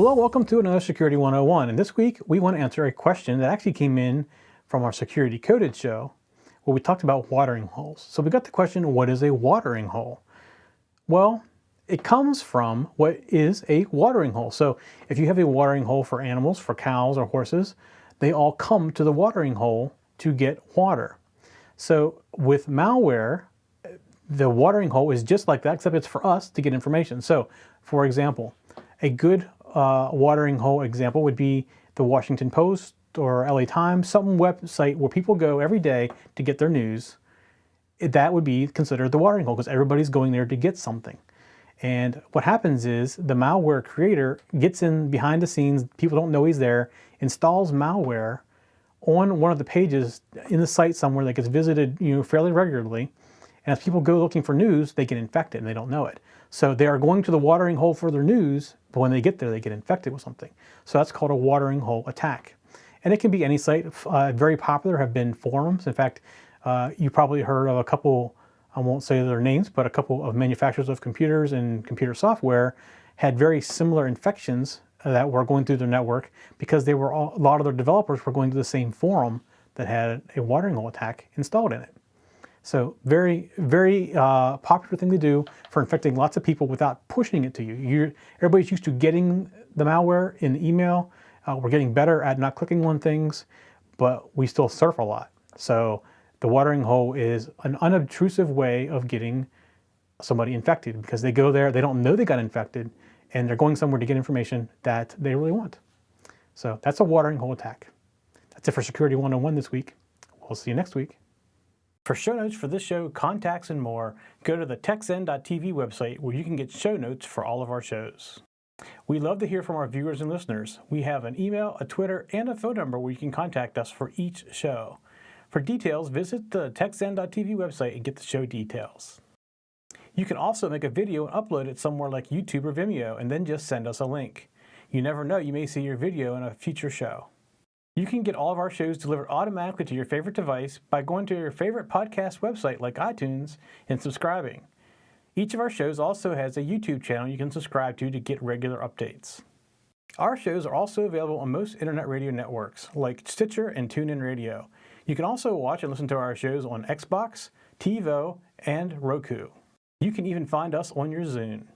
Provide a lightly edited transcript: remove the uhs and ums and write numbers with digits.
Hello, welcome to another Security 101. And this week we want to answer a question that actually came in from our Security Decoded show where we talked about watering holes. So we got the question, what is a watering hole? Well, it comes from what is a watering hole. So if you have a watering hole for animals, for cows or horses, they all come to the watering hole to get water. So with malware, the watering hole is just like that, except it's for us to get information. So for example, a good watering hole example would be the Washington Post or LA Times, some website where people go every day to get their news. That would be considered the watering hole because everybody's going there to get something. And what happens is the malware creator gets in behind the scenes, people don't know he's there, installs malware on one of the pages in the site somewhere that gets visited fairly regularly. And as people go looking for news, they get infected and they don't know it. So they are going to the watering hole for their news, but when they get there, they get infected with something. So that's called a watering hole attack. And it can be any site. Very popular have been forums. In fact, you probably heard of a couple, I won't say their names, but a couple of manufacturers of computers and computer software had very similar infections that were going through their network because a lot of their developers were going to the same forum that had a watering hole attack installed in it. So very, very popular thing to do for infecting lots of people without pushing it to you. Everybody's used to getting the malware in email. We're getting better at not clicking on things, but we still surf a lot. So the watering hole is an unobtrusive way of getting somebody infected because they go there, they don't know they got infected, and they're going somewhere to get information that they really want. So that's a watering hole attack. That's it for Security 101 this week. We'll see you next week. For show notes for this show, contacts, and more, go to the techzen.tv website where you can get show notes for all of our shows. We love to hear from our viewers and listeners. We have an email, a Twitter, and a phone number where you can contact us for each show. For details, visit the techzen.tv website and get the show details. You can also make a video and upload it somewhere like YouTube or Vimeo and then just send us a link. You never know, you may see your video in a future show. You can get all of our shows delivered automatically to your favorite device by going to your favorite podcast website like iTunes and subscribing. Each of our shows also has a YouTube channel you can subscribe to get regular updates. Our shows are also available on most internet radio networks like Stitcher and TuneIn Radio. You can also watch and listen to our shows on Xbox, TiVo, and Roku. You can even find us on your Zune.